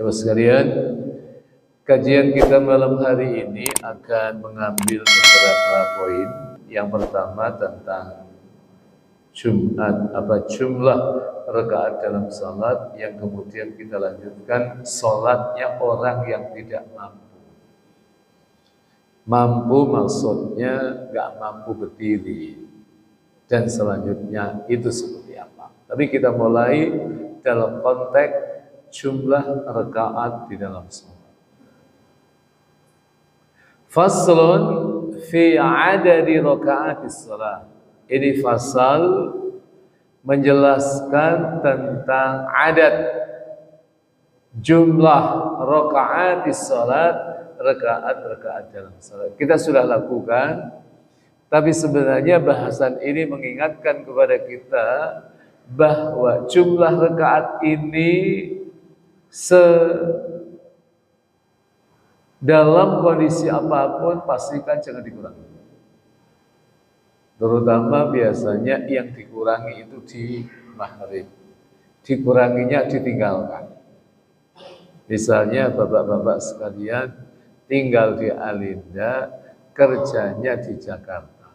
Bapak sekalian, kajian kita malam hari ini akan mengambil beberapa poin. Yang pertama tentang jumlah rakaat dalam salat, yang kemudian kita lanjutkan salatnya orang yang tidak mampu. Mampu maksudnya nggak mampu berdiri, dan selanjutnya itu seperti apa. Tapi kita mulai dalam konteks jumlah rakaat di dalam salat. Faslun fi adadi rakaatis salat. Ini fasal menjelaskan tentang adat jumlah rakaatis salat, rakaat dalam salat. Kita sudah lakukan, tapi sebenarnya bahasan ini mengingatkan kepada kita bahwa jumlah rakaat ini dalam kondisi apapun pastikan jangan dikurangi. Terutama biasanya yang dikurangi itu di maghrib, dikuranginya ditinggalkan. Misalnya bapak-bapak sekalian tinggal di Alinda, kerjanya di Jakarta.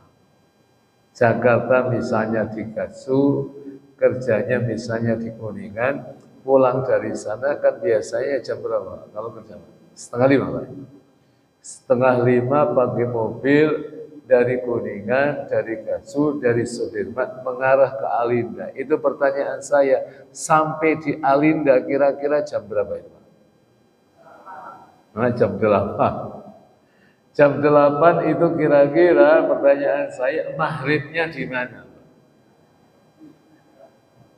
Jakarta misalnya di Gatsu, kerjanya misalnya di Kuningan, pulang dari sana kan biasanya jam berapa kalau kerja? 4:30, Pak. 4:30 pakai mobil dari Kuningan, dari Gatsu, dari Sudirman mengarah ke Alinda. Itu pertanyaan saya, sampai di Alinda kira-kira jam berapa itu, Pak? Nah, jam 8. Jam 8 itu kira-kira pertanyaan saya, maghribnya di mana?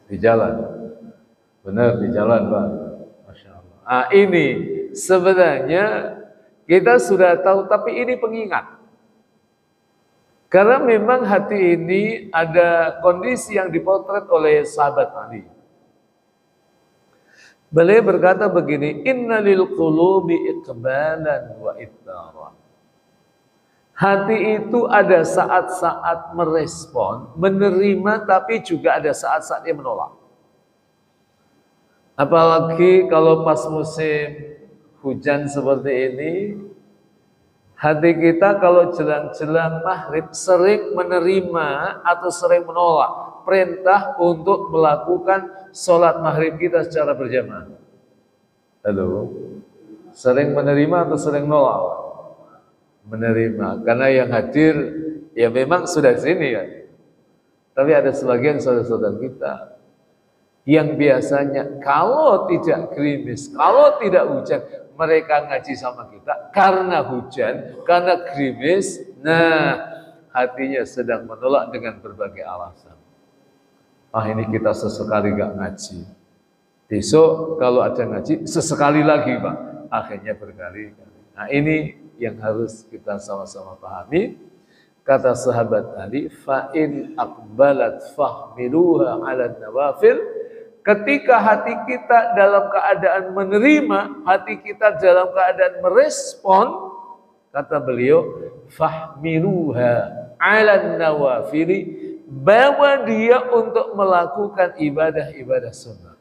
Di jalan. Benar, di jalan, Pak. Masya Allah. Nah, ini sebenarnya kita sudah tahu, tapi ini pengingat. Karena memang hati ini ada kondisi yang dipotret oleh sahabat Ali. Beliau berkata begini, innalil qulubi iqbalan wa idbaran. Hati itu ada saat-saat merespon, menerima, tapi juga ada saat-saat dia menolak. Apalagi kalau pas musim hujan seperti ini, hati kita kalau jelang-jelang maghrib sering menerima atau sering menolak perintah untuk melakukan sholat maghrib kita secara berjamaah. Halo, sering menerima atau sering menolak? Menerima, karena yang hadir ya memang sudah di sini kan. Tapi ada sebagian saudara-saudara kita yang biasanya kalau tidak gerimis, kalau tidak hujan, mereka ngaji sama kita karena hujan, karena gerimis. Nah, hatinya sedang menolak dengan berbagai alasan. Ah, ini kita sesekali gak ngaji. Besok kalau ada ngaji, sesekali lagi, Pak. Akhirnya berkali-kali. Nah, ini yang harus kita sama-sama pahami. Kata sahabat Ali, fa'in aqbalat fahmiluha 'ala nawafil. Ketika hati kita dalam keadaan menerima, hati kita dalam keadaan merespon, kata beliau, fahmiluha 'ala nawafili, bawa dia untuk melakukan ibadah-ibadah sunnah.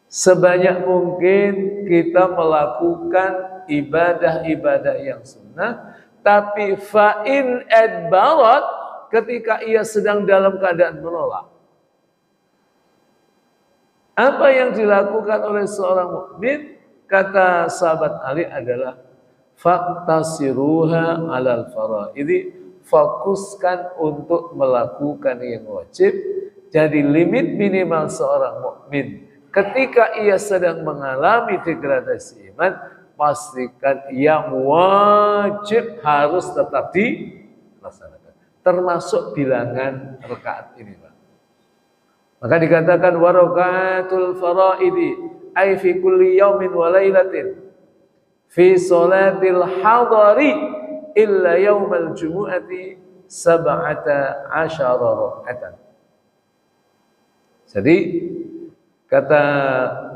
Sebanyak mungkin kita melakukan ibadah-ibadah yang sunnah, tapi fa'in adbarat, ketika ia sedang dalam keadaan menolak. Apa yang dilakukan oleh seorang mukmin, kata sahabat Ali adalah faktasiruha 'alal faraidi, fokuskan untuk melakukan yang wajib. Jadi limit minimal seorang mukmin ketika ia sedang mengalami degradasi iman, pastikan yang wajib harus tetap dilaksanakan, termasuk bilangan rakaat ini, Pak. Maka dikatakan warakatul faraidi ay fi kulli yaumin wa lailatin fi salatil hadari illa yaumal jumu'ati 17 raka'atan. Jadi kata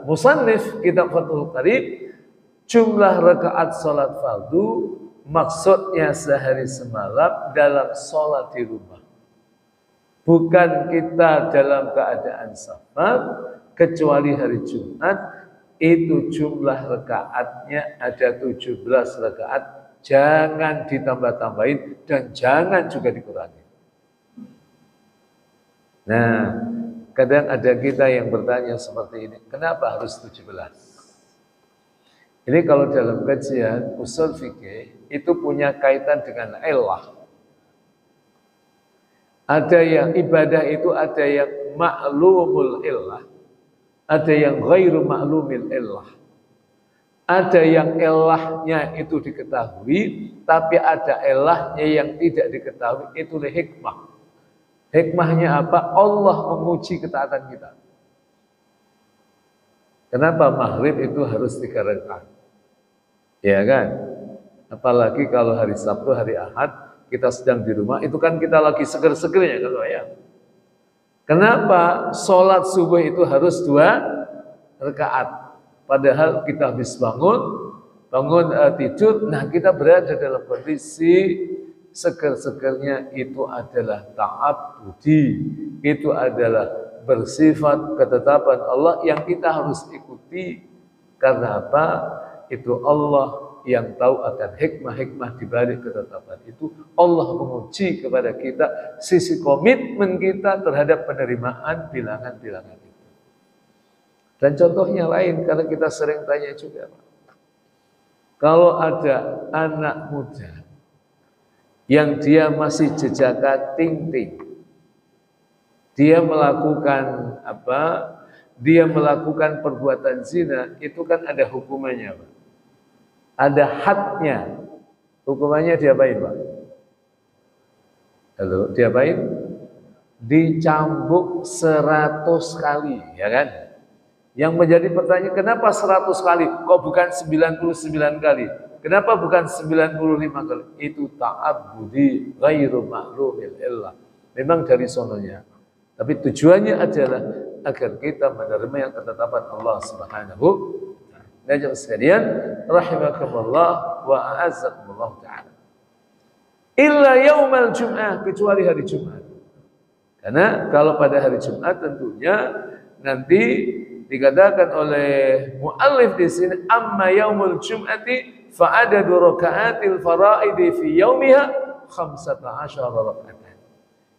musannif kitab Fathul Qarib, jumlah rakaat salat fardu maksudnya sehari semalam dalam salat di rumah. Bukan kita dalam keadaan safar, kecuali hari Jumat itu jumlah rakaatnya ada 17 rakaat, jangan ditambah-tambahin dan jangan juga dikurangi. Nah, kadang ada kita yang bertanya seperti ini, kenapa harus 17? Ini kalau dalam kajian usul fikih itu punya kaitan dengan illah. Ada yang ibadah itu ada yang ma'lumul illah, ada yang ghairu ma'lumil illah. Ada yang ilahnya itu diketahui, tapi ada ilahnya yang tidak diketahui, itu hikmah. Hikmahnya apa? Allah menguji ketaatan kita. Kenapa maghrib itu harus 3 rakaat? Ya kan? Apalagi kalau hari Sabtu, hari Ahad, kita sedang di rumah, itu kan kita lagi seger-segernya kalau ya. Kenapa sholat subuh itu harus 2 rakaat? Padahal kita habis bangun tidur, nah kita berada dalam kondisi seger-segernya, itu adalah ta'abbudi, itu adalah bersifat ketetapan Allah yang kita harus ikuti. Karena apa? Itu Allah yang tahu akan hikmah-hikmah di balik ketetapan itu. Allah menguji kepada kita sisi komitmen kita terhadap penerimaan bilangan-bilangan itu. Dan contohnya lain, karena kita sering tanya juga, kalau ada anak muda yang dia masih jejaka ting-ting, dia melakukan apa? Dia melakukan perbuatan zina, itu kan ada hukumannya, Pak. Ada hadnya. Hukumannya diapain, Pak? Halo, diapain? Dicambuk 100 kali, ya kan? Yang menjadi pertanyaan, kenapa 100 kali? Kok bukan 99 kali? Kenapa bukan 95 kali? Itu ta'abbudi ghairu ma'lumil illah. Memang dari sononya. Tapi tujuannya adalah agar kita menerima yang ketetapan Allah Subhanahu wa ta'ala. Nah, sekalian, rahimakumullah wa a'azzakumullah ta'ala. Illa yaumal jum'ah, kecuali hari Jumat. Karena kalau pada hari Jumat tentunya nanti dikatakan oleh muallif di sini, amma yaumul jum'ati fa adadu raka'atil faraidi fi yaumiha 15 raka'atan.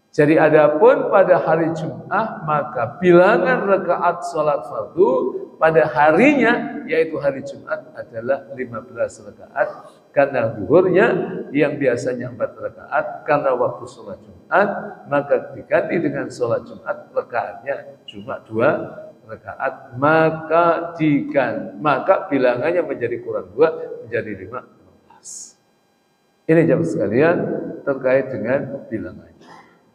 Jadi adapun pada hari Jumat, maka bilangan rakaat salat fardu pada harinya, yaitu hari Jumat, adalah 15 rakaat. Karena zuhurnya yang biasanya 4 rakaat, karena waktu salat Jumat, maka diganti dengan salat Jumat, rakaatnya cuma 2 rakaat, maka bilangannya menjadi kurang 2, menjadi 15. Ini jamaah sekalian terkait dengan bilangannya.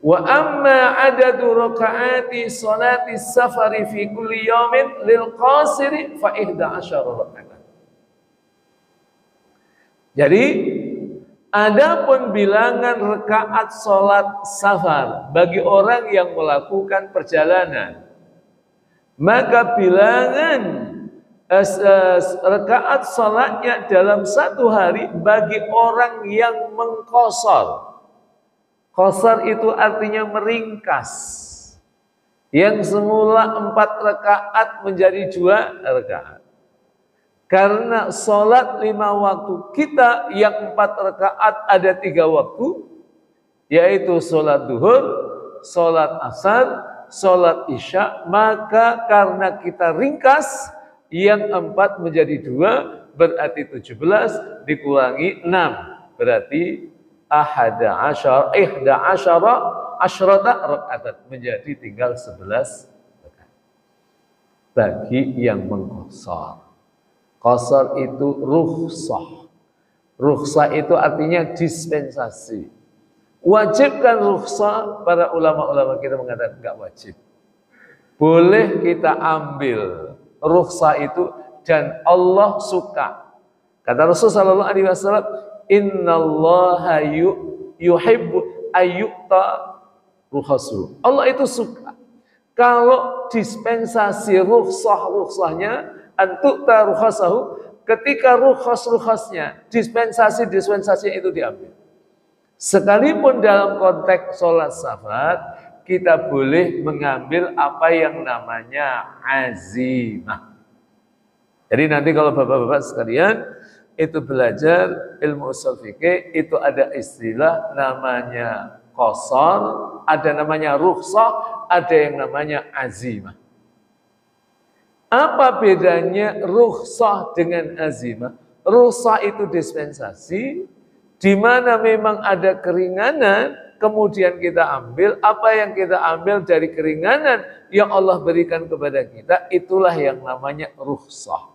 Wa amma adadu rakaati salati safari fi kulli yawmin lil qasiri fa 11 rakaat. Jadi adapun bilangan rakaat salat safar bagi orang yang melakukan perjalanan, maka bilangan rakaat salatnya dalam satu hari bagi orang yang mengqashar. Qashar itu artinya meringkas. Yang semula 4 rakaat menjadi 2 rakaat. Karena salat 5 waktu kita yang 4 rakaat ada 3 waktu, yaitu salat duhur, salat asar, salat isya, maka karena kita ringkas, yang 4 menjadi 2, berarti 17, dikurangi 6, berarti 11 rakaat, menjadi tinggal 11 rakaat. Bagi yang mengqashar. Qashar itu rukhsah. Rukhsah itu artinya dispensasi. Wajibkan rukhsah, para ulama-ulama kita mengatakan enggak wajib. Boleh kita ambil rukhsah itu dan Allah suka. Kata Rasulullah sallallahu alaihi wasallam, innallaha yuhibbu ayyuta ruhasu. Allah itu suka kalau dispensasi rukhsahnya, antu'ta ruhasahu, ketika rukhasnya, dispensasi itu diambil. Sekalipun dalam konteks sholat safar, kita boleh mengambil apa yang namanya azimah. Jadi nanti kalau bapak-bapak sekalian itu belajar ilmu ushul fikih, itu ada istilah namanya qasar, ada namanya rukhsah, ada yang namanya azimah. Apa bedanya rukhsah dengan azimah? Rukhsah itu dispensasi, di mana memang ada keringanan, kemudian kita ambil apa yang kita ambil dari keringanan yang Allah berikan kepada kita, itulah yang namanya rukhsah.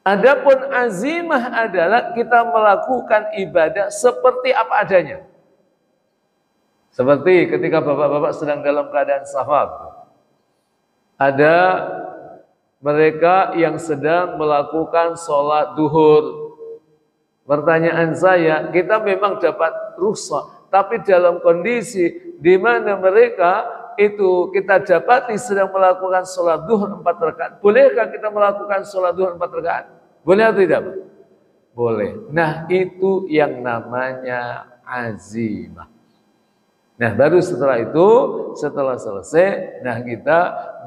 Adapun azimah adalah kita melakukan ibadah seperti apa adanya. Seperti ketika bapak-bapak sedang dalam keadaan safar. Ada mereka yang sedang melakukan sholat duhur. Pertanyaan saya, kita memang dapat rukhsah, tapi dalam kondisi di mana mereka itu kita dapati sedang melakukan sholat duhur 4 rakaat. Bolehkah kita melakukan sholat duhur 4 rakaat? Boleh atau tidak? Boleh. Nah, itu yang namanya azimah. Nah, baru setelah itu, setelah selesai, nah kita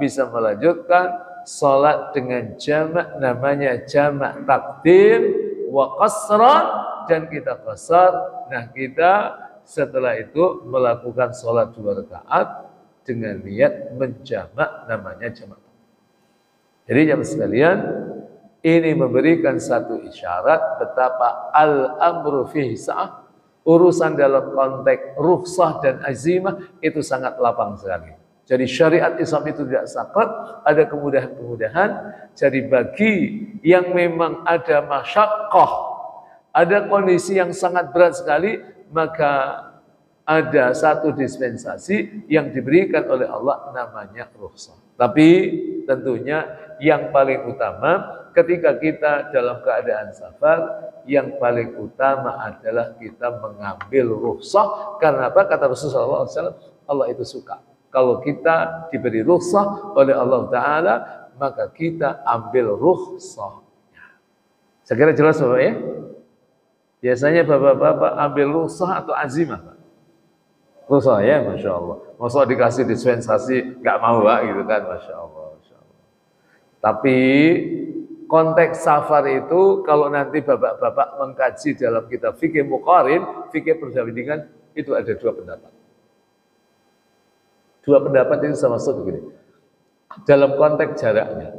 bisa melanjutkan sholat dengan jamak, namanya jamak takdim wa qasran, dan kita qasar. Nah, kita setelah itu melakukan sholat 2 rakaat dengan niat menjamak, namanya jamak. Jadi jamaah sekalian, ini memberikan satu isyarat betapa al-amru fihi sa'ah, urusan dalam konteks rukhsah dan azimah itu sangat lapang sekali. Jadi syariat Islam itu tidak saklek, ada kemudahan-kemudahan. Jadi bagi yang memang ada masyaqqah, ada kondisi yang sangat berat sekali, maka ada satu dispensasi yang diberikan oleh Allah namanya rukhsah. Tapi tentunya yang paling utama ketika kita dalam keadaan safar, yang paling utama adalah kita mengambil rukhsah. Karena apa? Kata Rasulullah SAW, Allah itu suka kalau kita diberi rukhsah oleh Allah Ta'ala, maka kita ambil rukhsahnya. Saya kira jelas Bapak ya? Biasanya bapak-bapak ambil rukhsah atau azimah, Pak? Rukhsah ya, Masya Allah. Masa dikasih dispensasi, gak mau Pak, gitu kan, Masya Allah, Masya Allah. Tapi konteks safar itu, kalau nanti bapak-bapak mengkaji dalam kitab fikih muqarin, fikih perbandingan, itu ada 2 pendapat. 2 pendapat itu sama maksud begini. Dalam konteks jaraknya,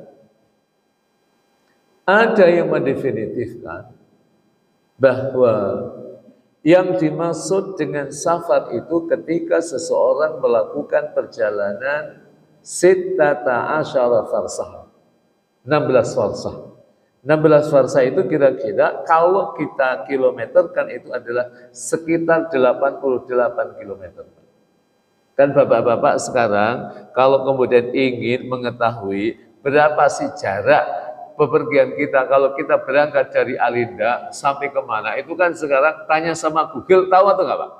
ada yang mendefinitifkan bahwa yang dimaksud dengan safar itu ketika seseorang melakukan perjalanan sittata asyara farsah, 16 farsah. 16 farsah itu kira-kira kalau kita kilometerkan itu adalah sekitar 88 kilometer. Kan bapak-bapak sekarang kalau kemudian ingin mengetahui berapa sih jarak bepergian kita, kalau kita berangkat dari Alinda sampai kemana, itu kan sekarang tanya sama Google, tahu atau enggak Pak?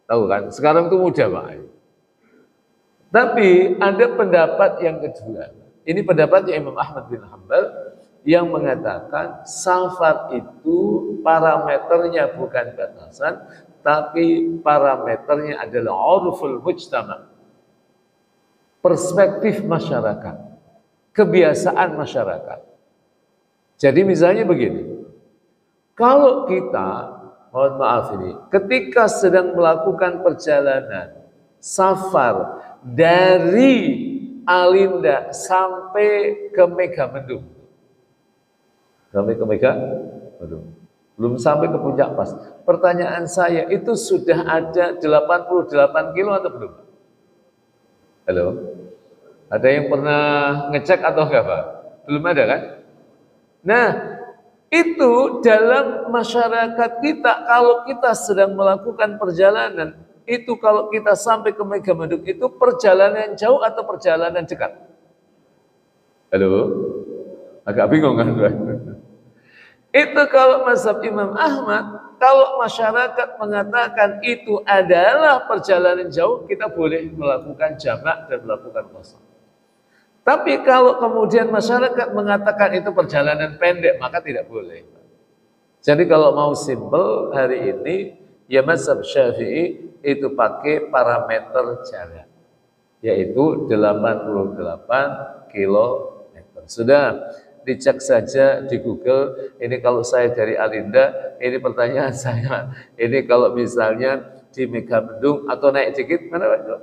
Tahu kan? Sekarang itu mudah Pak. Tapi ada pendapat yang kedua. Ini pendapatnya Imam Ahmad bin Hanbal yang mengatakan safar itu parameternya bukan batasan, tapi parameternya adalah urful mujtama, perspektif masyarakat, kebiasaan masyarakat. Jadi misalnya begini, kalau kita, mohon maaf ini, ketika sedang melakukan perjalanan safar dari Alinda sampai ke Megamendung, sampai ke Megamendung, belum sampai ke Puncak Pas. Pertanyaan saya, itu sudah ada 88 kilo atau belum? Halo? Ada yang pernah ngecek atau enggak Pak? Belum ada kan? Nah, itu dalam masyarakat kita, kalau kita sedang melakukan perjalanan, itu kalau kita sampai ke Megamendung, itu perjalanan jauh atau perjalanan dekat? Halo? Agak bingung kan? Itu kalau mazhab Imam Ahmad, kalau masyarakat mengatakan itu adalah perjalanan jauh, kita boleh melakukan jamak dan melakukan qasar. Tapi kalau kemudian masyarakat mengatakan itu perjalanan pendek, maka tidak boleh. Jadi kalau mau simple hari ini, ya mazhab Syafi'i itu pakai parameter jarak, yaitu 88 kilometer. Sudah dicek saja di Google. Ini kalau saya dari Alinda, ini pertanyaan saya. Ini kalau misalnya di Megamendung atau naik dikit, mana Pak itu?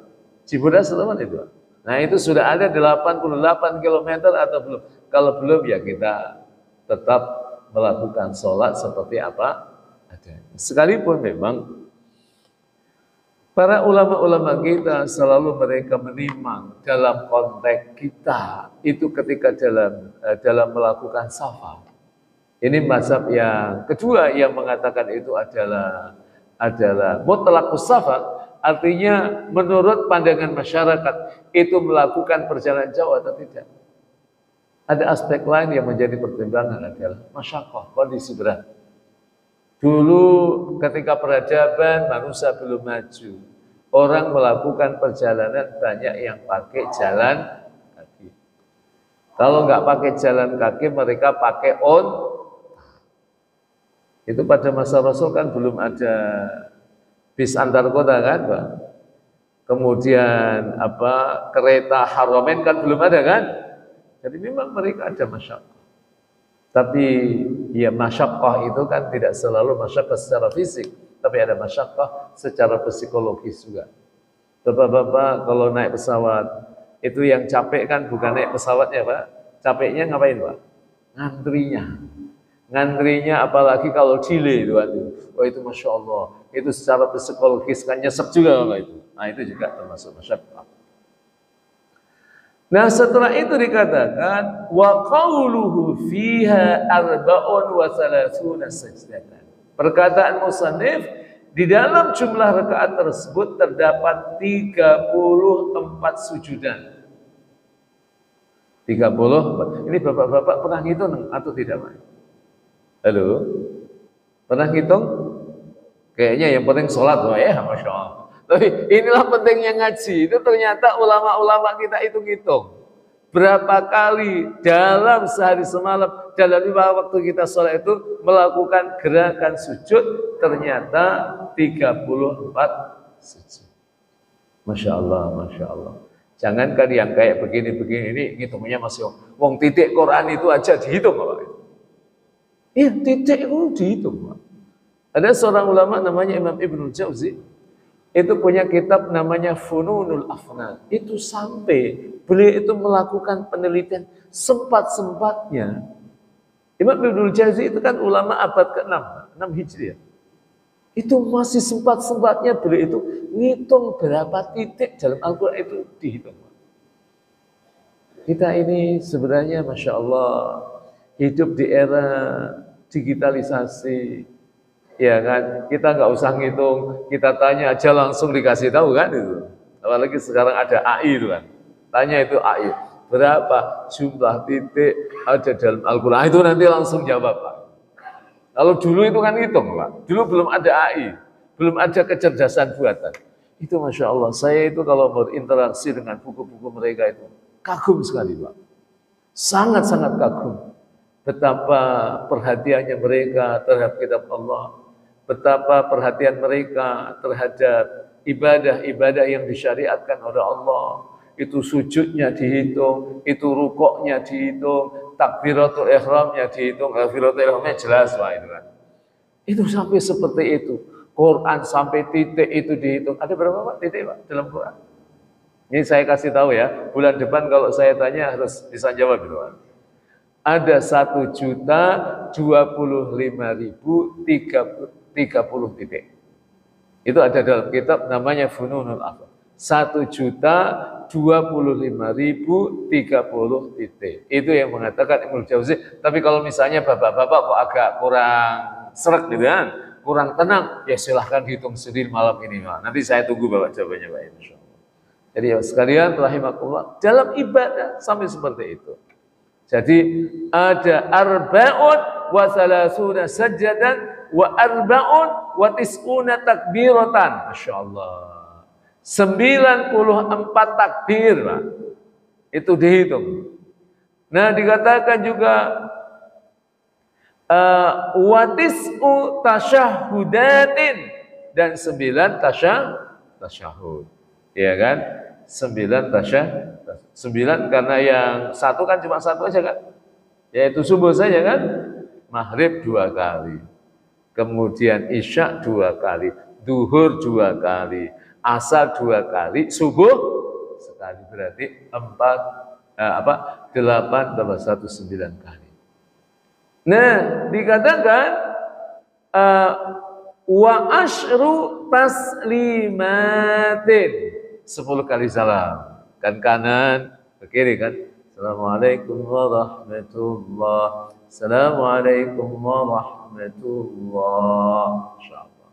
Cibodas atau mana itu? Nah itu sudah ada 88 km atau belum? Kalau belum ya kita tetap melakukan sholat seperti apa ada. Sekalipun memang para ulama-ulama kita selalu mereka menimang dalam konteks kita itu ketika dalam melakukan safar. Ini mazhab yang kedua yang mengatakan itu adalah mutlaqus safar, artinya menurut pandangan masyarakat itu melakukan perjalanan jauh atau tidak. Ada aspek lain yang menjadi pertimbangan adalah masyaqqah, kondisi berat. Dulu ketika peradaban manusia belum maju, orang melakukan perjalanan banyak yang pakai jalan kaki. Kalau nggak pakai jalan kaki, mereka pakai Itu pada masa Rasul kan belum ada bis antar kota kan, Pak. Kemudian kereta Haramain kan belum ada kan. Jadi memang mereka ada masyaqqah. Tapi ya masyaqqah itu kan tidak selalu masyaqqah secara fisik, tapi ada masyaqqah secara psikologis juga. Bapak-bapak kalau naik pesawat, itu yang capek kan bukan naik pesawatnya Pak. Capeknya ngapain Pak? Ngantrinya apalagi kalau delay itu. Oh itu Masya Allah. Itu secara psikologis kan nyesek juga Pak itu. Nah itu juga termasuk masyaqqah. Nah setelah itu dikatakan wa qauluhu fiha arba'un wa thalathuna sajdatan. Perkataan musannif di dalam jumlah rakaat tersebut terdapat 34 sujudan. 34. Ini bapak-bapak pernah ngitung atau tidak Pak? Halo? Pernah ngitung? Kayaknya yang penting sholat ya Masya Allah. Tapi inilah pentingnya ngaji. Itu ternyata ulama-ulama kita itu ngitung. Berapa kali dalam sehari semalam, dalam 5 waktu kita sholat itu melakukan gerakan sujud, ternyata 34 sujud. Masya Allah, Masya Allah. Jangankan yang kayak begini-begini, ini ngitungnya masih wong titik Quran itu aja dihitung Pak. Iya, titik itu dihitung Pak. Ada seorang ulama namanya Imam Ibnul Jauzi. Itu punya kitab namanya Fununul Afnan. Itu sampai beliau itu melakukan penelitian sempat-sempatnya. Imam Ibnul Jauzi itu kan ulama abad ke-6, 6 Hijriah. Itu masih sempat-sempatnya beliau itu ngitung berapa titik dalam Al-Quran itu dihitung. Kita ini sebenarnya Masya Allah hidup di era digitalisasi. Ya kan, kita nggak usah ngitung, kita tanya aja langsung dikasih tahu kan itu. Apalagi sekarang ada AI itu kan. Tanya itu AI, berapa jumlah titik ada dalam Al-Quran, itu nanti langsung jawab Pak. Kalau dulu itu kan ngitung Pak, dulu belum ada AI, belum ada kecerdasan buatan. Itu Masya Allah, saya itu kalau berinteraksi dengan buku-buku mereka itu, kagum sekali Pak. Sangat-sangat kagum. Betapa perhatiannya mereka terhadap kitab Allah. Betapa perhatian mereka terhadap ibadah-ibadah yang disyariatkan oleh Allah. Itu sujudnya dihitung, itu rukuknya dihitung, takbiratul ihramnya dihitung, takbiratul ihramnya jelas Pak itu kan. Itu sampai seperti itu. Quran sampai titik itu dihitung. Ada berapa Pak titik Pak dalam Quran? Ini saya kasih tahu ya, bulan depan kalau saya tanya harus bisa jawab itu Pak. Ada 1.025.030 titik. Itu ada dalam kitab namanya Fununul Afnan. 1.025.030 titik. Itu yang mengatakan Ibnu Jauzi. Tapi kalau misalnya bapak-bapak kok agak kurang sreg gitu kan, kurang tenang, ya silahkan hitung sendiri malam ini Pak. Nanti saya tunggu Bapak jawabannya Pak insyaallah. Jadi ya sekalian rahimakumullah, dalam ibadah sampai seperti itu. Jadi ada arba'un wa salasuna sajdadan wa arba'un wa tis'una takbiratan. Masya Allah. 94 takbir Pak. Itu dihitung. Nah dikatakan juga wa tis'u tasyahudatin dan 9 tasyahud. Ya kan? 9 tasyahud. 9 karena yang satu kan cuma satu aja kan? Yaitu subuh saja kan, maghrib 2 kali, kemudian isya 2 kali, duhur 2 kali, asar 2 kali, subuh sekali, berarti 8 tambah 1 9 kali. Nah, dikatakan wa asyru taslimatin, 10 kali salam, kan kanan ke kiri kan. Assalamualaikum warahmatullah, Assalamualaikum warahmatullah, insyaallah.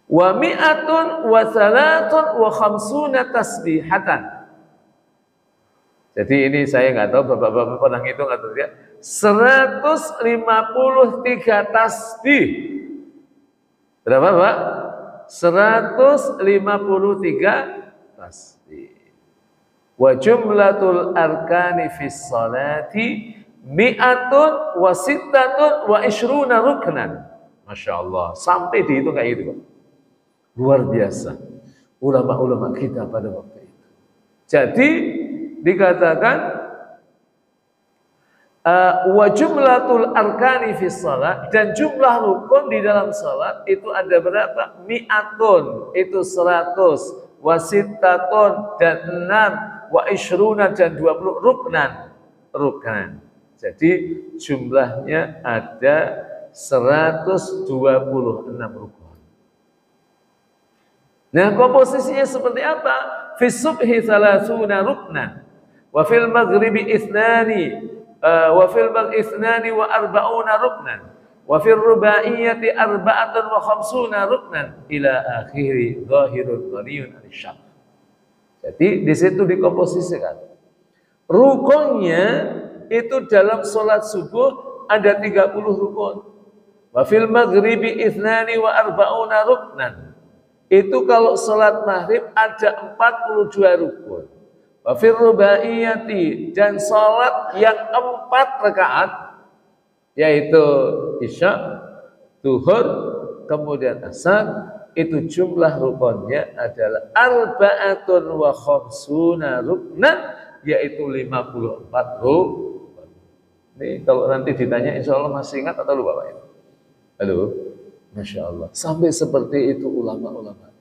Wa mi'atun wa salatun wa khamsuna tasbihatan. Jadi ini saya nggak tahu bapak-bapak pernah ngitung atau tidak. 153 tasbih. Berapa, Pak? 153 tasbih. Wa jumlatul arkani fis salati mi'atun wa sittatun wa ishruna ruknan. Masya Allah, sampai dihitung kayak gitu, Pak. Luar biasa ulama-ulama kita pada waktu itu. Jadi dikatakan wa jumlatul arkani fis salat, dan jumlah rukun di dalam salat itu ada berapa? Mi'atun, itu 100, wa sittatun, dan 6, wa ishruna, dan 20, ruknan. Jadi jumlahnya ada 126 rukun. Nah, komposisinya seperti apa? Fi subhi 30 ruknan, wa fil maghribi ithnani, wa fil maghribi ithnani wa arba'una ruknan, wa fil rubaiyati 54 ruknan, ila akhiri zahirun ghaniyun an-syaq. Jadi di situ dikomposisikan. Rukunnya itu dalam sholat subuh ada 30 rukun. Wa fil maghribi ithnani wa arba'una ruknan. Itu kalau sholat maghrib ada 42 rukun. Wa fil rubaiyati, dan sholat yang 4 rakaat, yaitu isya, duhur, kemudian asar, itu jumlah rukunnya adalah 54 ruknan, yaitu 54 rukun. Ini kalau nanti ditanya insya Allah masih ingat atau lupa Pak? Halo? Masya Allah. Sampai seperti itu ulama-ulama.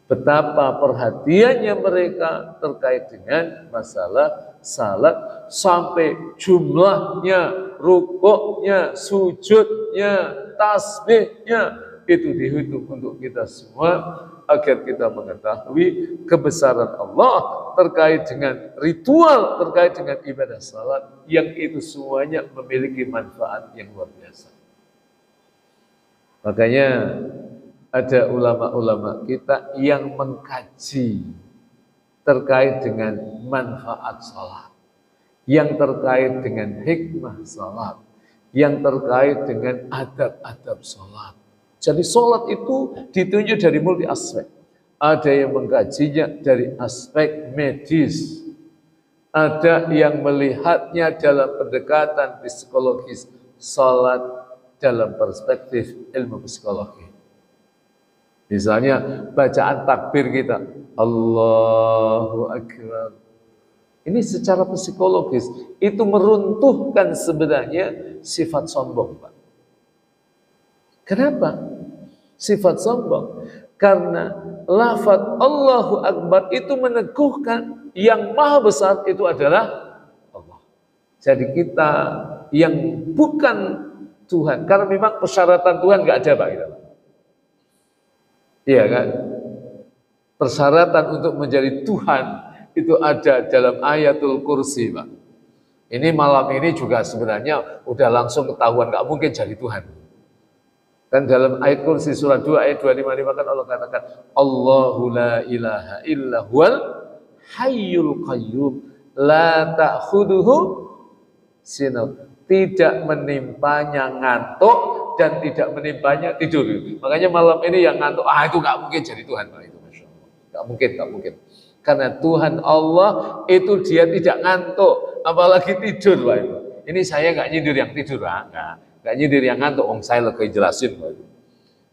Betapa perhatiannya mereka terkait dengan masalah salat, sampai jumlahnya, rukuknya, sujudnya, tasbihnya, itu dihitung untuk kita semua, agar kita mengetahui kebesaran Allah terkait dengan ritual, terkait dengan ibadah salat, yang itu semuanya memiliki manfaat yang luar biasa. Makanya ada ulama-ulama kita yang mengkaji terkait dengan manfaat salat, yang terkait dengan hikmah salat, yang terkait dengan adab-adab salat. Jadi sholat itu ditunjuk dari multi aspek. Ada yang mengkajinya dari aspek medis, ada yang melihatnya dalam pendekatan psikologis, sholat dalam perspektif ilmu psikologi. Misalnya bacaan takbir kita, Allahu Akbar. Ini secara psikologis itu meruntuhkan sebenarnya sifat sombong, Pak. Kenapa? Sifat sombong. Karena lafaz Allahu Akbar itu meneguhkan yang maha besar itu adalah Allah. Jadi kita yang bukan Tuhan, karena memang persyaratan Tuhan nggak ada Pak. Iya kan? Persyaratan untuk menjadi Tuhan itu ada dalam ayatul kursi, Pak. Ini malam ini juga sebenarnya udah langsung ketahuan nggak mungkin jadi Tuhan. Dan dalam ayat kursi surat 2 ayat 255 kan Allah katakan Allahu la ilaha illa huwal hayyul qayyum la ta'khuduhu sinatun, tidak menimpanya ngantuk dan tidak menimpanya tidur. Makanya malam ini yang ngantuk, itu nggak mungkin jadi Tuhan. Itu Masya Allah. Nggak mungkin. Karena Tuhan Allah itu dia tidak ngantuk, apalagi tidur, Pak. Ini saya nggak nyindir yang tidur, nggak nyindir yang ngantuk. Saya lagi jelasin, Pak.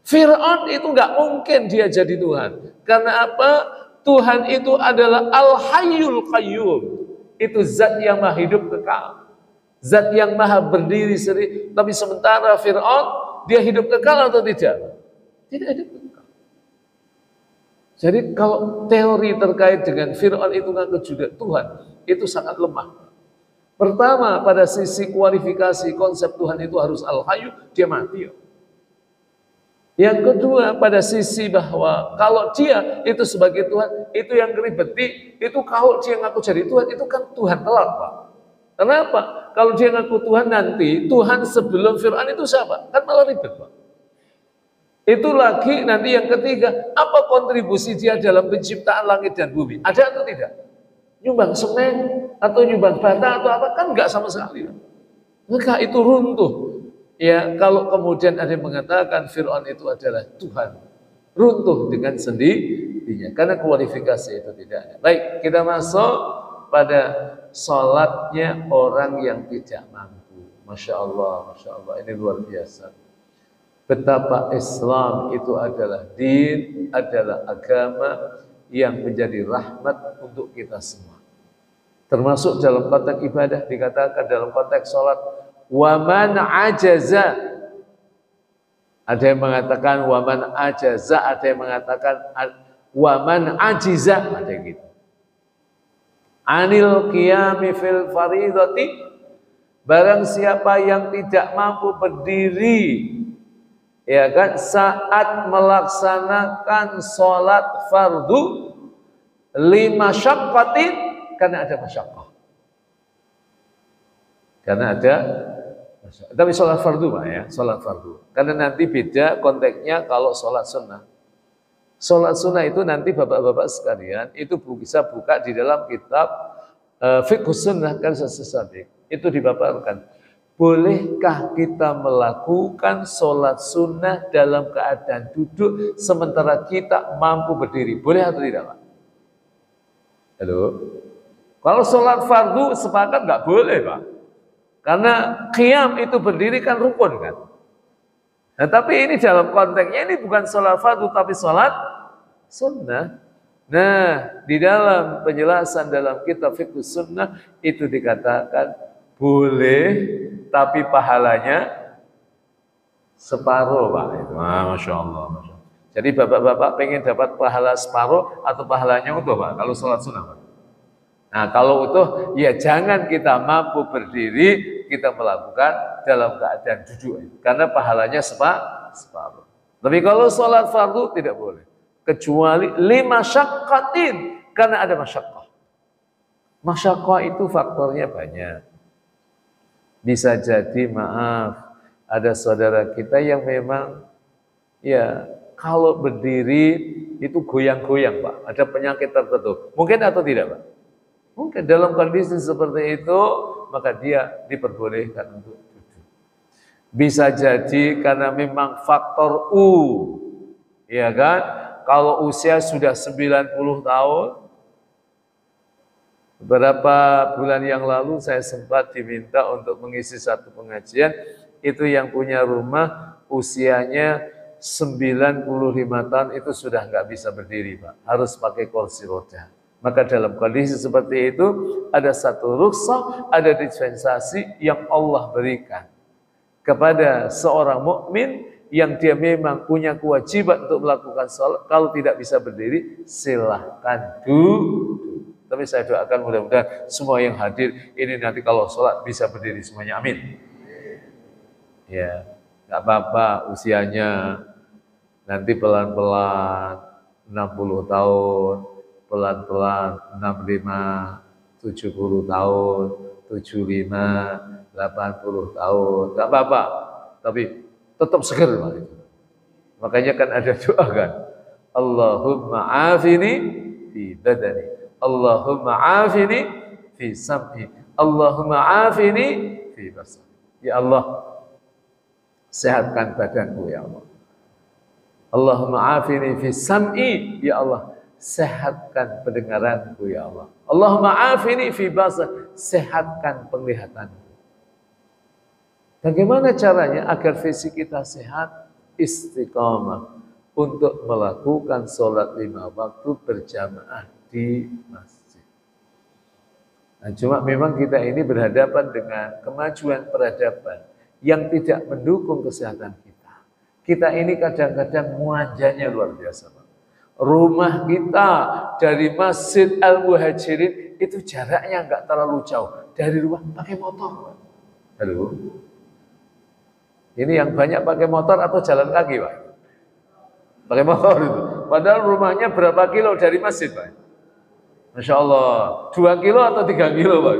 Fir'aun itu nggak mungkin dia jadi Tuhan. Karena apa? Tuhan itu adalah Al-Hayyul Qayyum. Itu zat yang maha hidup kekal. Zat yang maha berdiri sendiri, tapi sementara Fir'aun, dia hidup kekal atau tidak? Tidak hidup kekal. Jadi kalau teori terkait dengan Fir'aun itu ngaku juga Tuhan, itu sangat lemah. Pertama, pada sisi kualifikasi konsep Tuhan itu harus al-hayyu, dia mati. Yang kedua, pada sisi bahwa kalau dia itu sebagai Tuhan, itu yang keribeti, itu kalau dia ngaku jadi Tuhan, itu kan Tuhan telak, Pak. Kenapa? Kalau dia ngaku Tuhan nanti, Tuhan sebelum Fir'aun itu siapa? Kan malah ribet, Pak. Itu lagi nanti yang ketiga, apa kontribusi dia dalam penciptaan langit dan bumi? Ada atau tidak? Nyumbang semen atau nyumbang bata atau apa? Kan enggak sama sekali. Maka itu runtuh. Ya, kalau kemudian ada yang mengatakan Fir'aun itu adalah Tuhan, runtuh dengan sendirinya karena kualifikasi itu tidak ada. Baik, kita masuk pada sholatnya orang yang tidak mampu. Masya Allah, ini luar biasa. Betapa Islam itu adalah din, adalah agama yang menjadi rahmat untuk kita semua. Termasuk dalam konteks ibadah dikatakan dalam konteks sholat, waman ajaza. Ada yang mengatakan waman ajaza, ada yang mengatakan waman ajiza, ada yang gitu. Anil qiyami fil faridati, barang siapa yang tidak mampu berdiri, ya kan, saat melaksanakan sholat fardu lima syaqqatin, karena ada masyaqqah. Karena ada masyaqqah. Tapi sholat fardu, Pak, ya, sholat fardu. Karena nanti beda konteksnya kalau sholat sunnah. Sholat sunnah itu nanti bapak-bapak sekalian itu bisa buka di dalam kitab Fiqhus Sunnah kan sesuatu itu dipaparkan. Bolehkah kita melakukan sholat sunnah dalam keadaan duduk sementara kita mampu berdiri? Boleh atau tidak, Pak? Halo? Kalau sholat fardu sepakat nggak boleh, Pak. Karena qiyam itu berdiri kan rukun kan. Nah, tapi ini dalam konteksnya ini bukan sholat fardu tapi sholat sunnah. Nah, di dalam penjelasan dalam kitab Fiqhus Sunnah itu dikatakan boleh, tapi pahalanya separuh, Pak. Masya Allah, Masya Allah. Jadi bapak-bapak pengen dapat pahala separuh atau pahalanya utuh, Pak, kalau sholat sunnah, Pak. Nah, kalau utuh, ya jangan kita mampu berdiri, kita melakukan dalam keadaan duduk. Karena pahalanya separuh. Tapi kalau sholat fardu tidak boleh. Kecuali lima syaqqatin, karena ada masyaqqah. Masyaqqah itu faktornya banyak. Bisa jadi, maaf, ada saudara kita yang memang, ya, kalau berdiri itu goyang-goyang, Pak. Ada penyakit tertentu. Mungkin atau tidak, Pak? Mungkin dalam kondisi seperti itu, maka dia diperbolehkan untuk duduk. Bisa jadi karena memang faktor U, ya kan? Kalau usia sudah 90 tahun, beberapa bulan yang lalu saya sempat diminta untuk mengisi satu pengajian, itu yang punya rumah usianya 95 tahun itu sudah nggak bisa berdiri, Pak. Harus pakai kursi roda. Maka dalam kondisi seperti itu ada satu rukhsah, ada dispensasi yang Allah berikan kepada seorang mukmin yang dia memang punya kewajiban untuk melakukan sholat. Kalau tidak bisa berdiri, silahkan duduk. Tapi saya doakan mudah-mudahan semua yang hadir ini nanti kalau sholat bisa berdiri semuanya. Amin. Ya, nggak apa-apa usianya nanti pelan-pelan 60 tahun, pelan-pelan 65, 70 tahun, 75, 80 tahun, nggak apa-apa. Tapi tetap segar, Pak. Makanya kan ada doa kan, Allahumma afini fi badani, Allahumma afini fi sam'i, Allahumma afini fi basari. Ya Allah, sehatkan badanku, ya Allah. Allahumma afini fi sam'i, ya Allah, sehatkan pendengaranku, ya Allah. Allahumma afini fi basari, sehatkan penglihatanku. Bagaimana caranya agar fisik kita sehat? Istiqamah untuk melakukan sholat 5 waktu berjamaah di masjid. Nah, cuma memang kita ini berhadapan dengan kemajuan peradaban yang tidak mendukung kesehatan kita. Kita ini kadang-kadang muanjanya luar biasa. Rumah kita dari Masjid Al-Muhajirin itu jaraknya nggak terlalu jauh. Dari rumah pakai motor. Halo. Ini yang banyak pakai motor atau jalan kaki, Pak? Pakai motor itu. Padahal rumahnya berapa kilo dari masjid, Pak? Masya Allah. 2 kilo atau 3 kilo, Pak?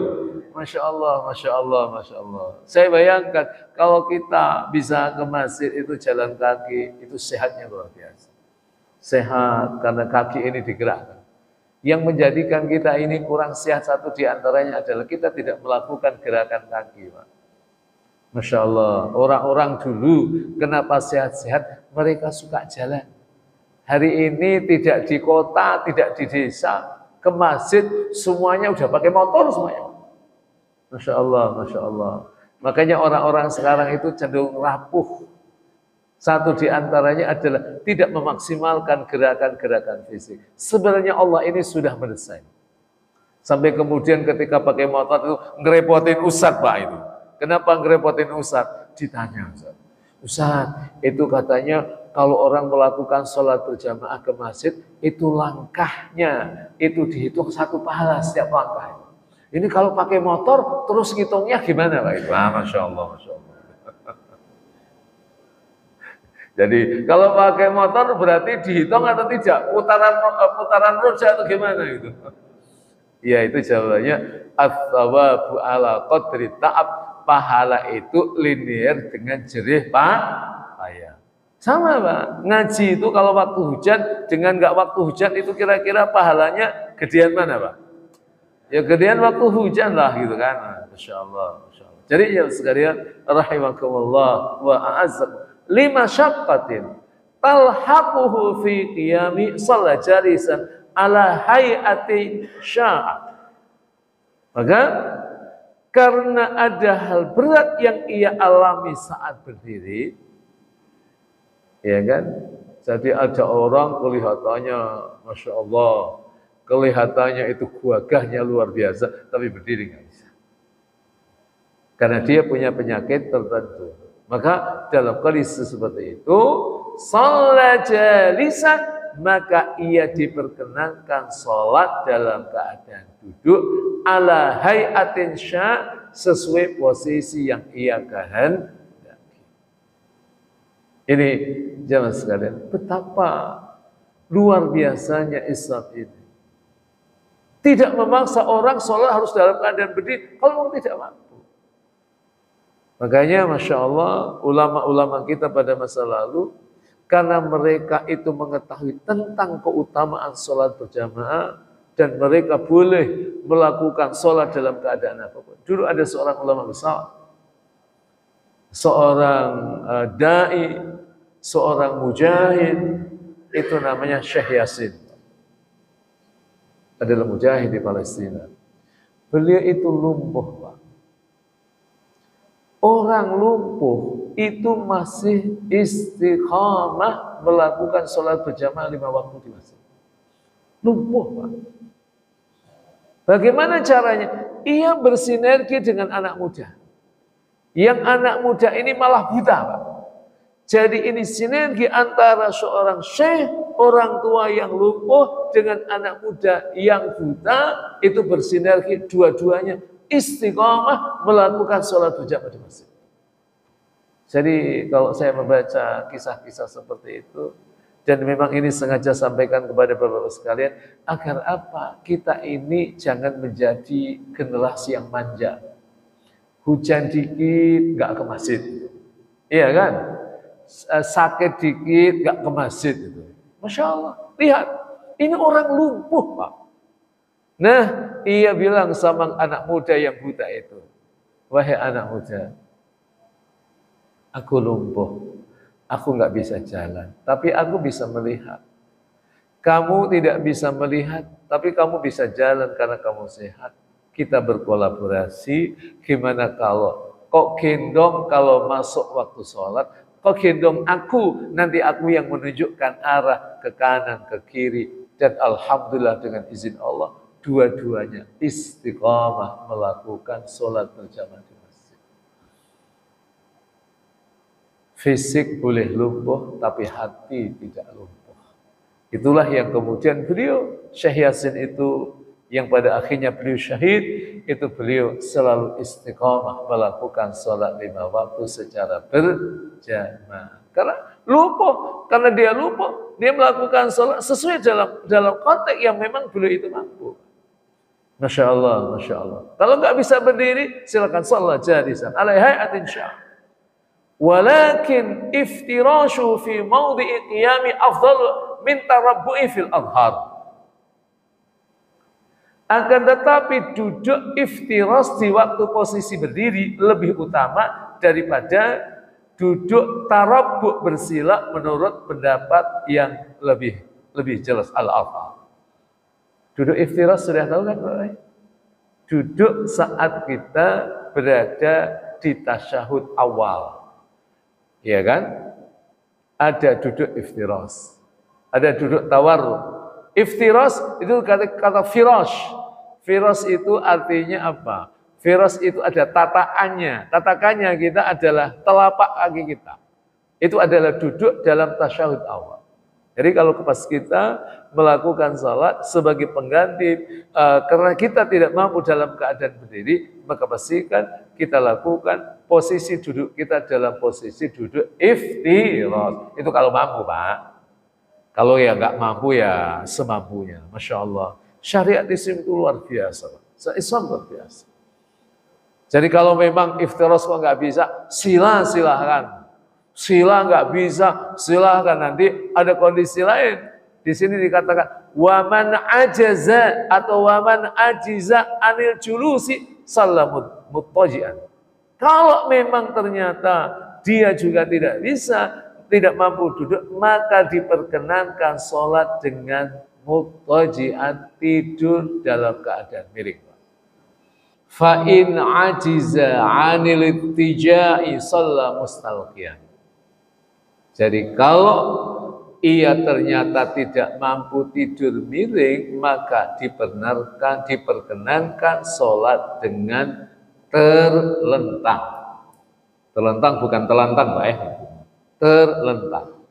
Masya Allah, Masya Allah, Masya Allah. Saya bayangkan kalau kita bisa ke masjid itu jalan kaki, itu sehatnya luar biasa. Sehat karena kaki ini digerakkan. Yang menjadikan kita ini kurang sehat satu di antaranya adalah kita tidak melakukan gerakan kaki, Pak. Masya Allah, orang-orang dulu kenapa sehat-sehat? Mereka suka jalan. Hari ini tidak di kota, tidak di desa, ke masjid semuanya udah pakai motor semuanya. Masya Allah, Masya Allah. Makanya orang-orang sekarang itu cenderung rapuh. Satu di antaranya adalah tidak memaksimalkan gerakan-gerakan fisik. Sebenarnya Allah ini sudah mendesain. Sampai kemudian ketika pakai motor itu ngerepotin Ustadz, Pak itu. Kenapa ngerepotin Ustadz? Ditanya Ustadz. Ustadz, itu katanya kalau orang melakukan sholat berjamaah ke masjid, itu langkahnya, itu dihitung 1 pahala setiap langkah. Ini kalau pakai motor, terus ngitungnya gimana, Pak itu? Masya Allah, Masya Allah. Jadi kalau pakai motor berarti dihitung atau tidak? Putaran roda atau gimana itu? Ya itu jawabannya ats-tsawabu ala qadri ta'ab. Pahala itu linear dengan jerih payah. Sama, Pak. Ngaji itu kalau waktu hujan dengan nggak waktu hujan itu kira-kira pahalanya gedean mana, Pak? Ya gedean waktu hujan lah gitu kan. Masya Allah, Masya Allah. Jadi ya sekalian rahimakumullah wa a'azzakum. 5 syaqqatin talhaquhu fi qiyami shalla jalisan ala hayati sya'a. Maka karena ada hal berat yang ia alami saat berdiri, ya kan? Jadi ada orang kelihatannya Masya Allah, kelihatannya itu gagahnya luar biasa, tapi berdiri nggak bisa. Karena dia punya penyakit tertentu. Maka dalam kondisi seperti itu, shalat jalisan, maka ia diperkenankan sholat dalam keadaan duduk ala hayatin sya, sesuai posisi yang ia kehendaki. Ini jemaah sekalian, betapa luar biasanya Islam ini. Tidak memaksa orang sholat harus dalam keadaan berdiri kalau orang tidak mampu. Makanya Masya Allah, ulama-ulama kita pada masa lalu, karena mereka itu mengetahui tentang keutamaan sholat berjamaah, dan mereka boleh melakukan sholat dalam keadaan apapun. Dulu ada seorang ulama besar, seorang da'i, seorang mujahid, itu namanya Syekh Yasin. Adalah mujahid di Palestina. Beliau itu lumpuh, Pak. Orang lumpuh itu masih istiqamah melakukan sholat berjamaah 5 waktu di masjid. Lumpuh, Pak. Bagaimana caranya? Ia bersinergi dengan anak muda. Yang anak muda ini malah buta, Pak. Jadi ini sinergi antara seorang syekh, orang tua yang lumpuh dengan anak muda yang buta, itu bersinergi dua-duanya. Istiqamah melakukan sholat berjamaah di masjid. Jadi kalau saya membaca kisah-kisah seperti itu, dan memang ini sengaja sampaikan kepada Bapak-Bapak sekalian, agar apa? Kita ini jangan menjadi generasi yang manja. Hujan dikit nggak ke masjid, iya kan? Sakit dikit nggak ke masjid itu. Masya Allah, lihat, ini orang lumpuh, Pak. Nah, ia bilang sama anak muda yang buta itu, wahai anak muda, aku lumpuh, aku nggak bisa jalan, tapi aku bisa melihat. Kamu tidak bisa melihat, tapi kamu bisa jalan karena kamu sehat. Kita berkolaborasi, gimana kalau kok gendong kalau masuk waktu sholat, kok gendong aku, nanti aku yang menunjukkan arah ke kanan, ke kiri, dan alhamdulillah dengan izin Allah, dua-duanya istiqamah melakukan sholat berjamaah di masjid. Fisik boleh lumpuh, tapi hati tidak lumpuh. Itulah yang kemudian beliau, Syekh Yasin itu, yang pada akhirnya beliau syahid, itu beliau selalu istiqamah melakukan sholat 5 waktu secara berjamaah. Karena lumpuh, karena dia lumpuh, dia melakukan sholat sesuai dalam konteks yang memang beliau itu mampu. Masya Allah, Masya Allah. Kalau nggak bisa berdiri, silakan sholat jalisan. Ala hayatin syah. Walakin iftirashu fi mawdi'i qiyami afdal min tarabbu'i fil adhar. Akan tetapi duduk iftiras di waktu posisi berdiri lebih utama daripada duduk tarabbu' bersila menurut pendapat yang lebih jelas al-adhar. Duduk iftiras sudah tahu kan Pak? Duduk saat kita berada di tasyahud awal. Ya kan? Ada duduk iftiras. Ada duduk tawarruk. Iftiras itu kata firash. Firash itu artinya apa? Firash itu ada tataannya. Tatakannya kita adalah telapak kaki kita. Itu adalah duduk dalam tasyahud awal. Jadi kalau pas kita melakukan salat sebagai pengganti karena kita tidak mampu dalam keadaan berdiri, maka pastikan kita lakukan posisi duduk kita dalam posisi duduk iftiras. Itu kalau mampu, Pak. Kalau ya nggak mampu ya semampunya. Masya Allah. Syariat Islam itu luar biasa, Pak. Islam luar biasa. Jadi kalau memang iftiras kok nggak bisa, silahkan. Sila nggak bisa, silahkan, nanti ada kondisi lain. Di sini dikatakan waman ajaza atau waman ajiza anil julusi sallamut muttaji'an. Kalau memang ternyata dia juga tidak bisa, tidak mampu duduk, maka diperkenankan sholat dengan muttaji'an, tidur dalam keadaan miring. Fa in ajiza anil ittija'i shalla mustalqiyan. Jadi kalau ia ternyata tidak mampu tidur miring, maka diperkenankan sholat dengan terlentang. Terlentang bukan telantang, Pak. Terlentang.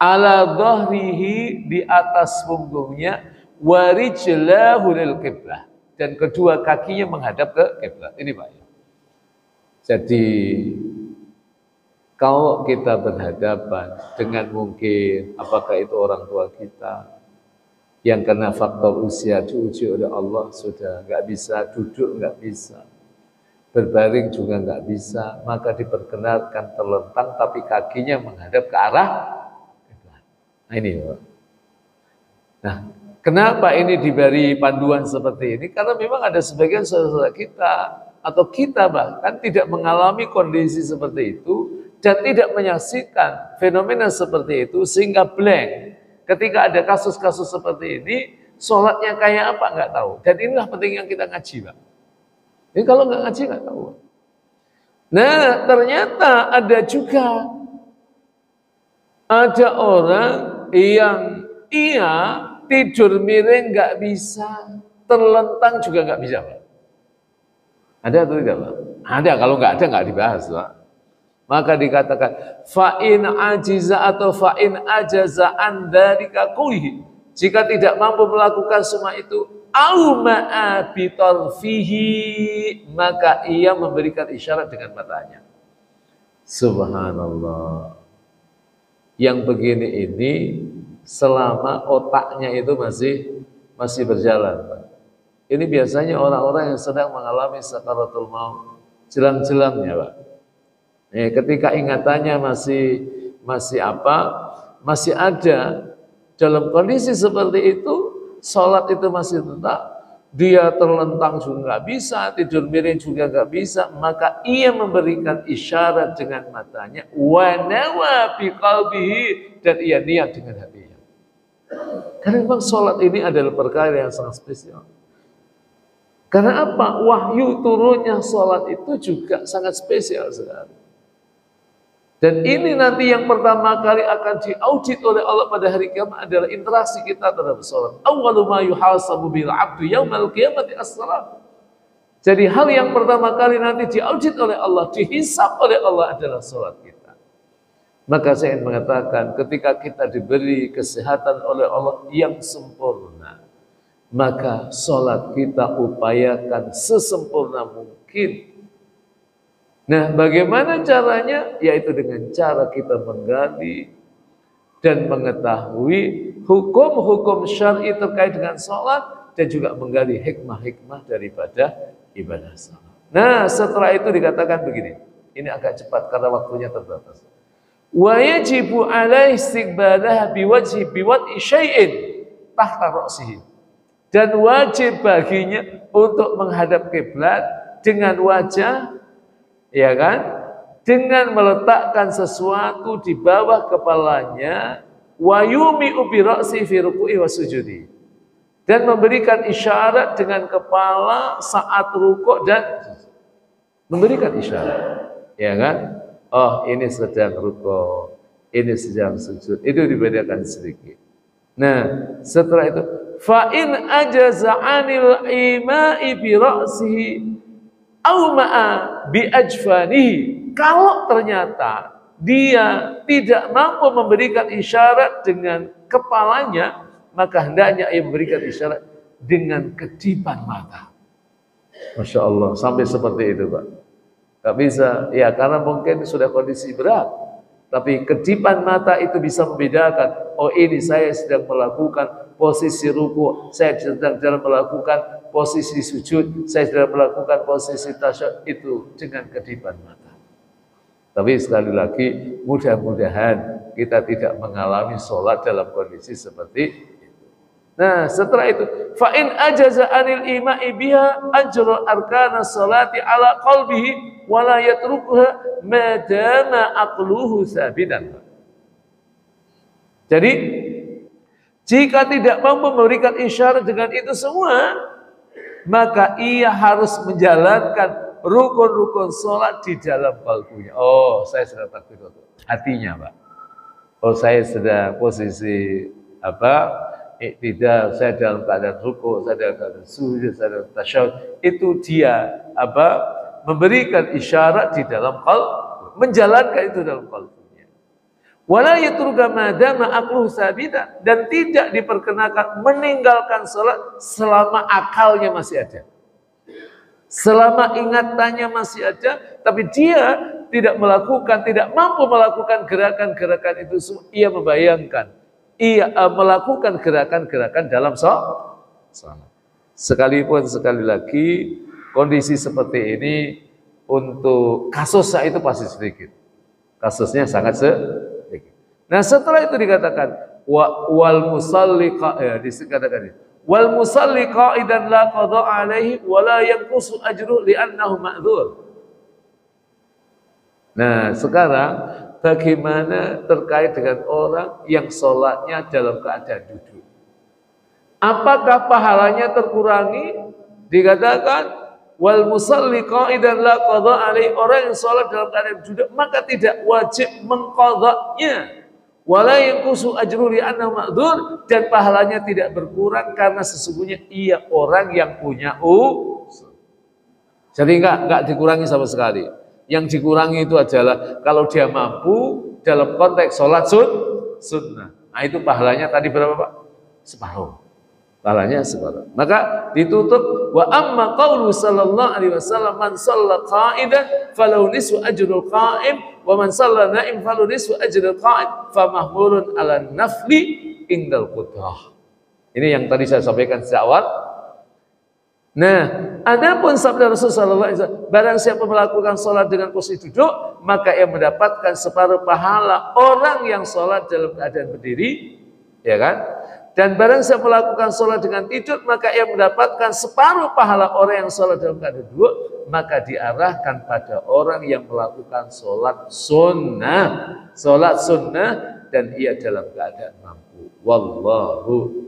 Ala dhahrihi, di atas punggungnya, warijlahu lil qiblah, dan kedua kakinya menghadap ke kiblat. Ini Pak. Jadi kalau kita berhadapan dengan mungkin apakah itu orang tua kita yang kena faktor usia diuji oleh Allah, sudah nggak bisa duduk, nggak bisa berbaring juga nggak bisa, maka diperkenalkan terlentang tapi kakinya menghadap ke arah kiblat. Nah ini, Pak. Nah, kenapa ini diberi panduan seperti ini? Karena memang ada sebagian saudara kita atau kita bahkan tidak mengalami kondisi seperti itu dan tidak menyaksikan fenomena seperti itu sehingga blank. Ketika ada kasus-kasus seperti ini, sholatnya kayak apa nggak tahu. Dan inilah pentingnya kita ngaji, Pak. Ini kalau nggak ngaji nggak tahu. Nah, ternyata ada juga ada orang yang tidur miring nggak bisa, terlentang juga nggak bisa, Pak. Ada atau tidak, Pak? Ada. Kalau nggak ada nggak dibahas, Pak. Maka dikatakan fa'in ajiza atau fa'in ajaza an dzalika kullihi, jika tidak mampu melakukan semua itu, au ma'a bitarfihi, maka ia memberikan isyarat dengan matanya. Subhanallah. Yang begini ini selama otaknya itu masih berjalan, Pak. Ini biasanya orang-orang yang sedang mengalami sakaratul maut, jelang-jelangnya, Pak. Ketika ingatannya masih ada dalam kondisi seperti itu, sholat itu masih tetap, dia terlentang juga nggak bisa, tidur miring juga nggak bisa, maka ia memberikan isyarat dengan matanya, wa nawa biqalbihi, dan ia niat dengan hatinya. Karena memang sholat ini adalah perkara yang sangat spesial. Karena apa? Wahyu turunnya sholat itu juga sangat spesial sekali. Dan ini nanti yang pertama kali akan diaudit oleh Allah pada hari kiamat adalah interaksi kita terhadap sholat. Awwalu ma yuhasabu bil 'abdu yaumal qiyamati as-shalah. Jadi hal yang pertama kali nanti diaudit oleh Allah, dihisab oleh Allah adalah sholat kita. Maka saya ingin mengatakan ketika kita diberi kesehatan oleh Allah yang sempurna, maka sholat kita upayakan sesempurna mungkin. Nah, bagaimana caranya? Yaitu dengan cara kita menggali dan mengetahui hukum-hukum syar'i terkait dengan sholat dan juga menggali hikmah-hikmah daripada ibadah sholat. Nah, setelah itu dikatakan begini. Ini agak cepat karena waktunya terbatas. Wa yajibu alaihi istiqbalah biwad'i syai'in tahta ra'sihi. Dan wajib baginya untuk menghadap kiblat dengan wajah, ya kan? Dengan meletakkan sesuatu di bawah kepalanya, wa yumi'u bi ra'si fi ruku'i wa sujudi. Dan memberikan isyarat dengan kepala saat rukuk dan memberikan isyarat, ya kan? Oh, ini sedang rukuk, ini sedang sujud. Itu dibedakan sedikit. Nah, setelah itu fa in ajaza 'anil ima'i bi ra'sihi aw ma'a bi ajfanihi. Kalau ternyata dia tidak mampu memberikan isyarat dengan kepalanya, maka hendaknya ia memberikan isyarat dengan kedipan mata. Masya Allah, sampai seperti itu, Pak. Gak bisa, ya karena mungkin sudah kondisi berat. Tapi kedipan mata itu bisa membedakan, oh ini saya sedang melakukan posisi ruku, saya sedang melakukan posisi sujud, saya sedang melakukan posisi tasyahud, itu dengan kedipan mata. Tapi sekali lagi, mudah-mudahan kita tidak mengalami sholat dalam kondisi seperti itu. Nah, setelah itu, fa in ajaza 'anil ima'i biha ajra arkana sholati ala qalbihi wa la yatrukuha ma dama aqluhu sabitan. Jadi, jika tidak mampu memberikan isyarat dengan itu semua, maka ia harus menjalankan rukun-rukun sholat di dalam kalbunya. Oh, saya sedang takbir hatinya, Pak. Oh, saya sedang posisi tidak, saya dalam keadaan ruku, saya dalam keadaan sujud, saya dalam tasyahud. Itu dia memberikan isyarat di dalam qalb, menjalankan itu dalam qalbnya. Wala yatruka madama aqluhu sabita, dan tidak diperkenakan meninggalkan salat selama akalnya masih ada. Selama ingatannya masih ada, tapi dia tidak melakukan, tidak mampu melakukan gerakan-gerakan itu semua. Ia membayangkan, ia melakukan gerakan-gerakan dalam salat. Sekalipun sekali lagi kondisi seperti ini untuk kasusnya itu pasti sedikit. Kasusnya sangat sedikit. Nah, setelah itu dikatakan wal musalli dikatakan wal musalli qa'idan la qada alaihi wa la yanqusu ajruhu li'annahu ma'dzur. Nah, sekarang bagaimana terkait dengan orang yang sholatnya dalam keadaan duduk? Apakah pahalanya terkurangi? Dikatakan wal musalli qa'idan la qada alaihi, orang yang sholat dalam keadaan duduk maka tidak wajib mengqadanya. Wala yanqusu ajru li annahu ma'dzur, dan pahalanya tidak berkurang karena sesungguhnya ia orang yang punya uzur. Jadi enggak dikurangi sama sekali. Yang dikurangi itu adalah kalau dia mampu dalam konteks sholat sunnah. Nah, itu pahalanya tadi berapa, Pak? Separuh. Pahalanya separuh. Maka ditutup wa amma qaulu sallallahu alaihi wasallam man shalla qa'idan falahu nisfu ajrul qa'im wa man shalla na'im falahu nisfu ajrul qa'id fa mahmulun 'ala nafli indal qudrah. Ini yang tadi saya sampaikan sejak awal. Nah, adapun sabda Rasulullah sallallahu alaihi wasallam, barang siapa melakukan salat dengan posisi duduk, maka ia mendapatkan separuh pahala orang yang salat dalam keadaan berdiri, ya kan? Dan barang siapa melakukan sholat dengan tidur, maka ia mendapatkan separuh pahala orang yang sholat dalam keadaan duduk. Maka diarahkan pada orang yang melakukan sholat sunnah. Sholat sunnah dan ia dalam keadaan mampu. Wallahu